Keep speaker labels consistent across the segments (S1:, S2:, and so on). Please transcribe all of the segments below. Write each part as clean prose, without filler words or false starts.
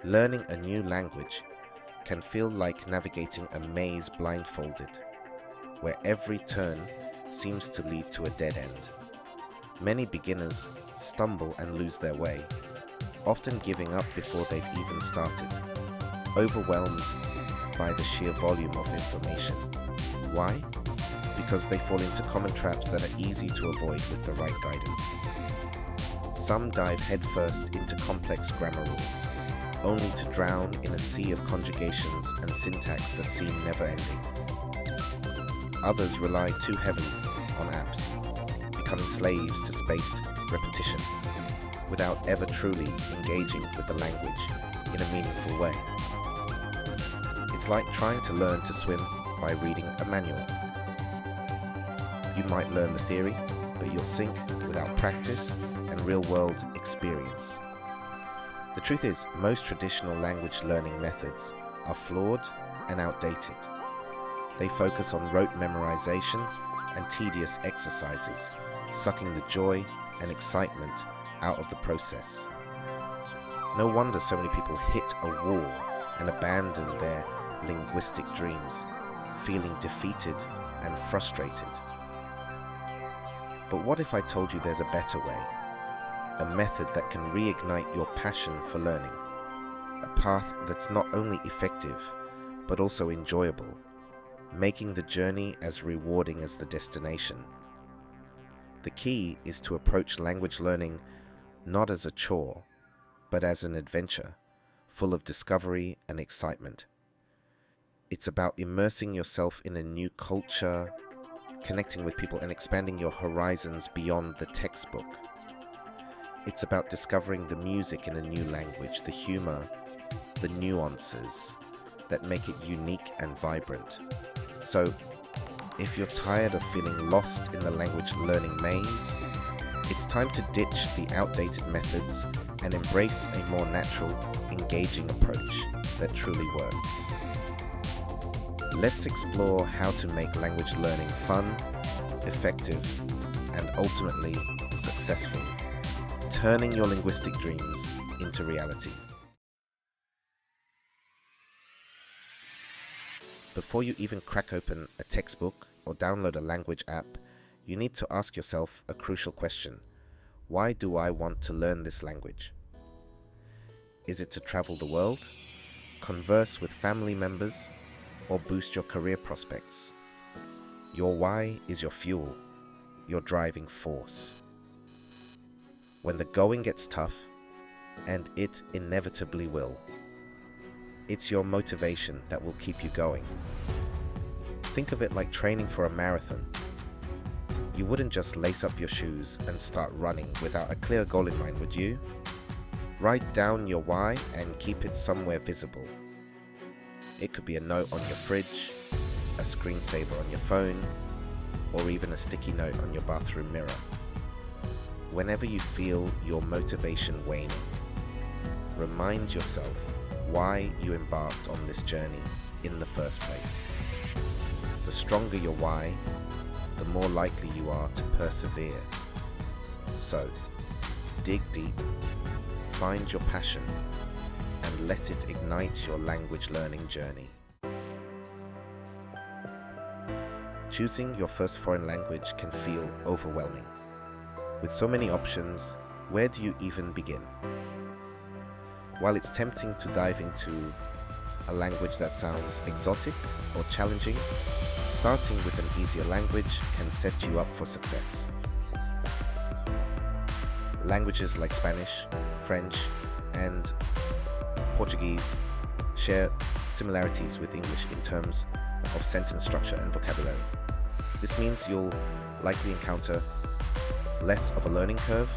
S1: Learning a new language can feel like navigating a maze blindfolded, where every turn seems to lead to a dead end. Many beginners stumble and lose their way, often giving up before they've even started, overwhelmed by the sheer volume of information. Why? Because they fall into common traps that are easy to avoid with the right guidance. Some dive headfirst into complex grammar rules, only to drown in a sea of conjugations and syntax that seem never-ending. Others rely too heavily on apps, becoming slaves to spaced repetition, without ever truly engaging with the language in a meaningful way. It's like trying to learn to swim by reading a manual. You might learn the theory, but you'll sink without practice and real-world experience. The truth is, most traditional language learning methods are flawed and outdated. They focus on rote memorization and tedious exercises, sucking the joy and excitement out of the process. No wonder so many people hit a wall and abandon their linguistic dreams, feeling defeated and frustrated. But what if I told you there's a better way? A method that can reignite your passion for learning. A path that's not only effective, but also enjoyable, making the journey as rewarding as the destination. The key is to approach language learning not as a chore, but as an adventure, full of discovery and excitement. It's about immersing yourself in a new culture, connecting with people, and expanding your horizons beyond the textbook. It's about discovering the music in a new language, the humor, the nuances that make it unique and vibrant. So, if you're tired of feeling lost in the language learning maze, it's time to ditch the outdated methods and embrace a more natural, engaging approach that truly works. Let's explore how to make language learning fun, effective, and ultimately successful, turning your linguistic dreams into reality. Before you even crack open a textbook or download a language app, you need to ask yourself a crucial question. Why do I want to learn this language? Is it to travel the world, converse with family members, or boost your career prospects? Your why is your fuel, your driving force. When the going gets tough, and it inevitably will, it's your motivation that will keep you going. Think of it like training for a marathon. You wouldn't just lace up your shoes and start running without a clear goal in mind, would you? Write down your why and keep it somewhere visible. It could be a note on your fridge, a screensaver on your phone, or even a sticky note on your bathroom mirror. Whenever you feel your motivation waning, remind yourself why you embarked on this journey in the first place. The stronger your why, the more likely you are to persevere. So, dig deep, find your passion, and let it ignite your language learning journey. Choosing your first foreign language can feel overwhelming. With so many options, where do you even begin? While it's tempting to dive into a language that sounds exotic or challenging, starting with an easier language can set you up for success. Languages like Spanish, French, and Portuguese share similarities with English in terms of sentence structure and vocabulary. This means you'll likely encounter less of a learning curve,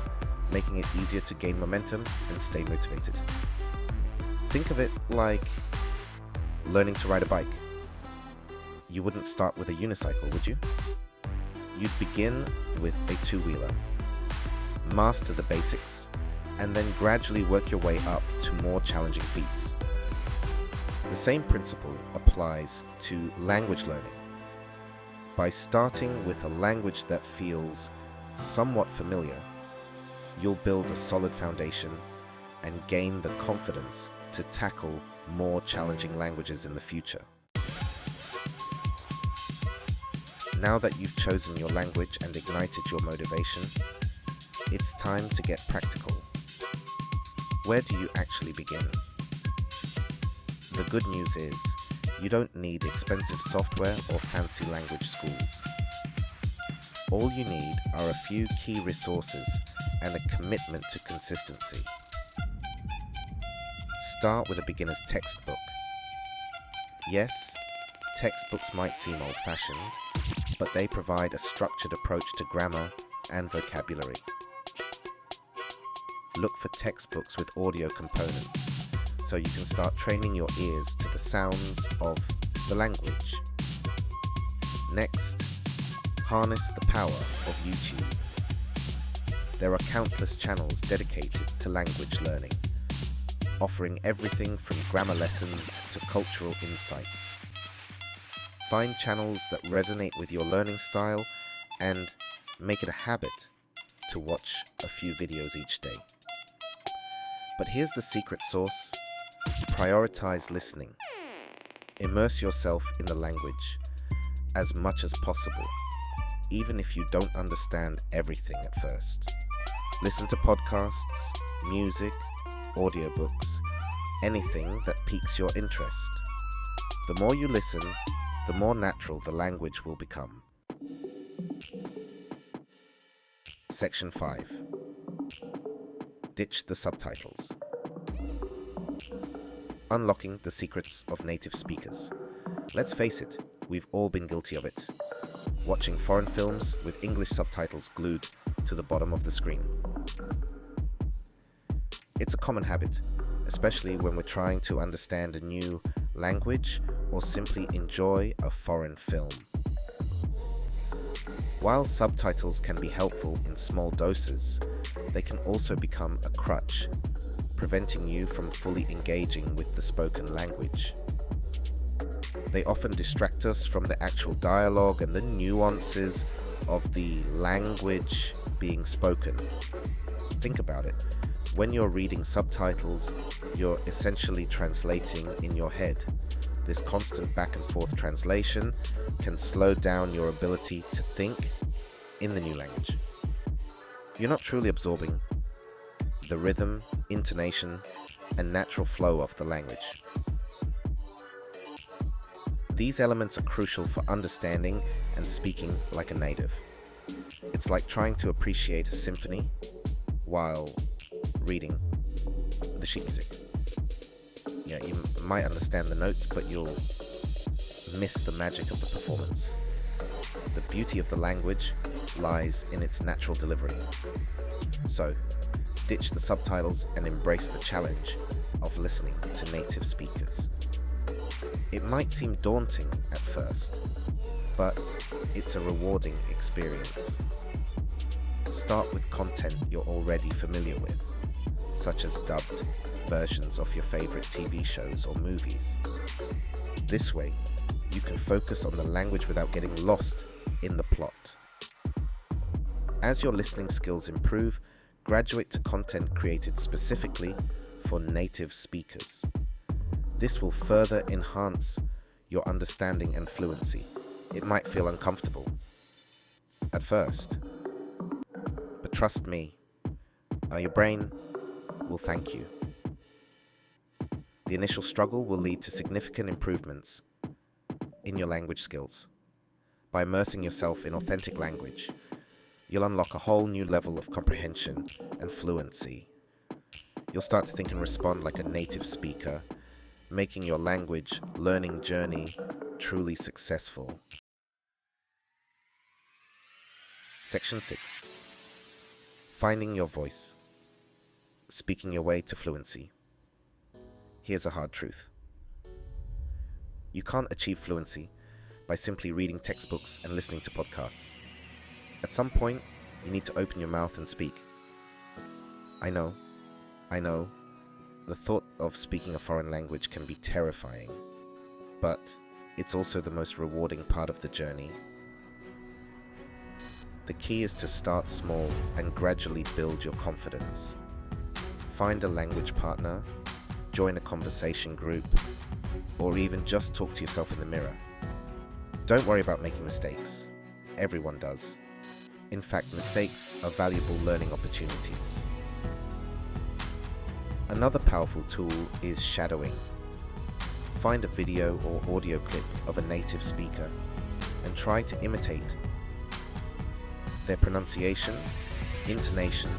S1: making it easier to gain momentum and stay motivated. Think of it like learning to ride a bike. You wouldn't start with a unicycle, would you? You'd begin with a two-wheeler, master the basics, and then gradually work your way up to more challenging feats. The same principle applies to language learning. By starting with a language that feels somewhat familiar, you'll build a solid foundation and gain the confidence to tackle more challenging languages in the future. Now that you've chosen your language and ignited your motivation, it's time to get practical. Where do you actually begin? The good news is, you don't need expensive software or fancy language schools. All you need are a few key resources and a commitment to consistency. Start with a beginner's textbook. Yes, textbooks might seem old-fashioned, but they provide a structured approach to grammar and vocabulary. Look for textbooks with audio components, so you can start training your ears to the sounds of the language. Next, harness the power of YouTube. There are countless channels dedicated to language learning, offering everything from grammar lessons to cultural insights. Find channels that resonate with your learning style and make it a habit to watch a few videos each day. But here's the secret sauce: prioritize listening. Immerse yourself in the language as much as possible, even if you don't understand everything at first. Listen to podcasts, music, audiobooks, anything that piques your interest. The more you listen, the more natural the language will become. Section 5. Ditch the subtitles. Unlocking the secrets of native speakers. Let's face it, we've all been guilty of it. Watching foreign films with English subtitles glued to the bottom of the screen. It's a common habit, especially when we're trying to understand a new language or simply enjoy a foreign film. While subtitles can be helpful in small doses, they can also become a crutch, preventing you from fully engaging with the spoken language. They often distract us from the actual dialogue and the nuances of the language being spoken. Think about it. When you're reading subtitles, you're essentially translating in your head. This constant back and forth translation can slow down your ability to think in the new language. You're not truly absorbing the rhythm, intonation, and natural flow of the language. These elements are crucial for understanding and speaking like a native. It's like trying to appreciate a symphony while reading the sheet music. Yeah, you might understand the notes, but you'll miss the magic of the performance. The beauty of the language lies in its natural delivery. So, ditch the subtitles and embrace the challenge of listening to native speakers. It might seem daunting at first, but it's a rewarding experience. Start with content you're already familiar with, such as dubbed versions of your favorite TV shows or movies. This way, you can focus on the language without getting lost in the plot. As your listening skills improve, graduate to content created specifically for native speakers. This will further enhance your understanding and fluency. It might feel uncomfortable at first, but trust me, your brain will thank you. The initial struggle will lead to significant improvements in your language skills. By immersing yourself in authentic language, you'll unlock a whole new level of comprehension and fluency. You'll start to think and respond like a native speaker, making your language learning journey truly successful. Section 6. Finding your voice. Speaking your way to fluency. Here's a hard truth. You can't achieve fluency by simply reading textbooks and listening to podcasts. At some point, you need to open your mouth and speak. I know, the thought of speaking a foreign language can be terrifying, but it's also the most rewarding part of the journey. The key is to start small and gradually build your confidence. Find a language partner, join a conversation group, or even just talk to yourself in the mirror. Don't worry about making mistakes. Everyone does. In fact, mistakes are valuable learning opportunities. Another powerful tool is shadowing. Find a video or audio clip of a native speaker and try to imitate their pronunciation, intonation,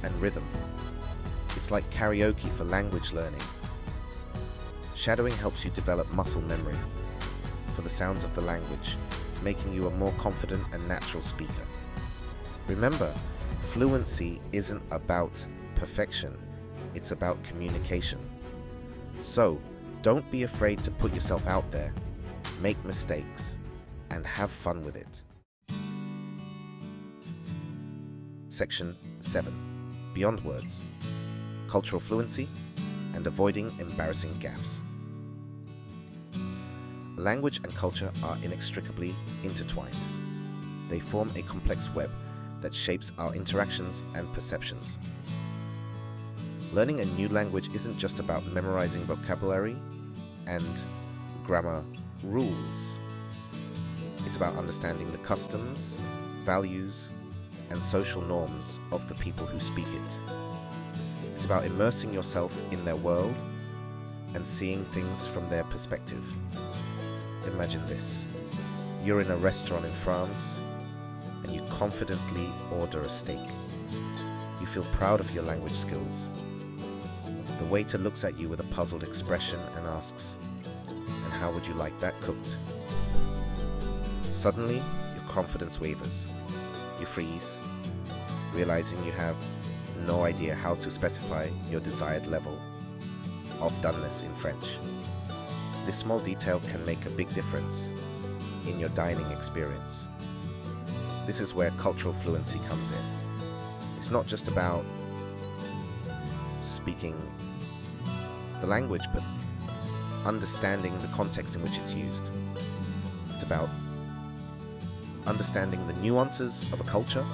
S1: and rhythm. It's like karaoke for language learning. Shadowing helps you develop muscle memory for the sounds of the language, making you a more confident and natural speaker. Remember, fluency isn't about perfection, it's about communication. So, don't be afraid to put yourself out there, make mistakes, and have fun with it. Section 7. Beyond Words. Cultural Fluency and Avoiding Embarrassing Gaffes. Language and culture are inextricably intertwined. They form a complex web that shapes our interactions and perceptions. Learning a new language isn't just about memorizing vocabulary and grammar rules. It's about understanding the customs, values, and social norms of the people who speak it. It's about immersing yourself in their world and seeing things from their perspective. Imagine this. You're in a restaurant in France and you confidently order a steak. You feel proud of your language skills. The waiter looks at you with a puzzled expression and asks, "And how would you like that cooked?" Suddenly, your confidence wavers. You freeze, realizing you have no idea how to specify your desired level of doneness in French. This small detail can make a big difference in your dining experience. This is where cultural fluency comes in. It's not just about speaking the language, but understanding the context in which it's used. It's about understanding the nuances of a culture,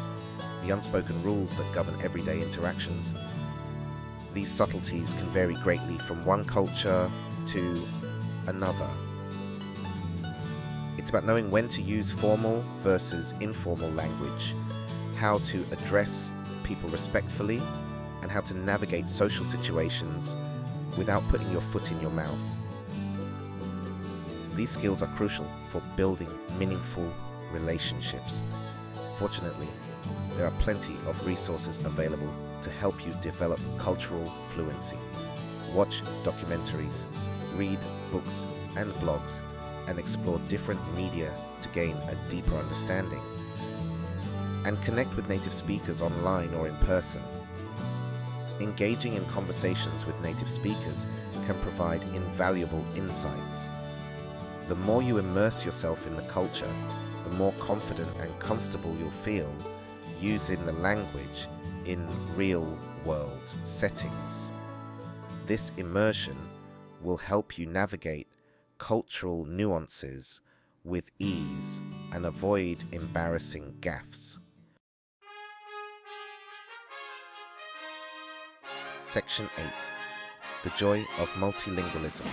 S1: the unspoken rules that govern everyday interactions. These subtleties can vary greatly from one culture to another. It's about knowing when to use formal versus informal language, how to address people respectfully, and how to navigate social situations without putting your foot in your mouth. These skills are crucial for building meaningful relationships. Fortunately, there are plenty of resources available to help you develop cultural fluency. Watch documentaries, read books and blogs, and explore different media to gain a deeper understanding. And connect with native speakers online or in person. Engaging in conversations with native speakers can provide invaluable insights. The more you immerse yourself in the culture, the more confident and comfortable you'll feel using the language in real-world settings. This immersion will help you navigate cultural nuances with ease and avoid embarrassing gaffes. Section 8. The Joy of Multilingualism.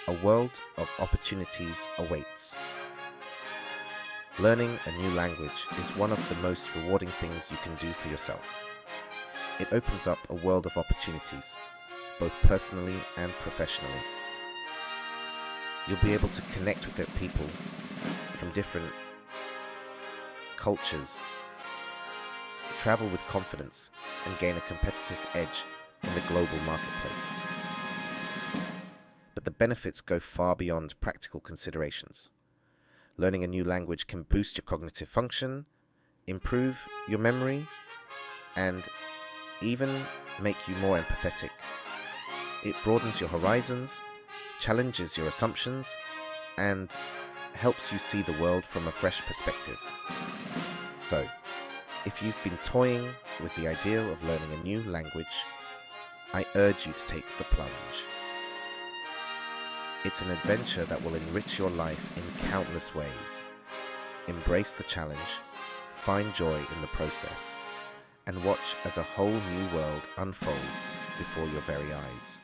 S1: A world of opportunities awaits. Learning a new language is one of the most rewarding things you can do for yourself. It opens up a world of opportunities, both personally and professionally. You'll be able to connect with people from different cultures, travel with confidence, and gain a competitive edge in the global marketplace. But the benefits go far beyond practical considerations. Learning a new language can boost your cognitive function, improve your memory, and even make you more empathetic. It broadens your horizons, challenges your assumptions, and helps you see the world from a fresh perspective. So, if you've been toying with the idea of learning a new language, I urge you to take the plunge. It's an adventure that will enrich your life in countless ways. Embrace the challenge, find joy in the process, and watch as a whole new world unfolds before your very eyes.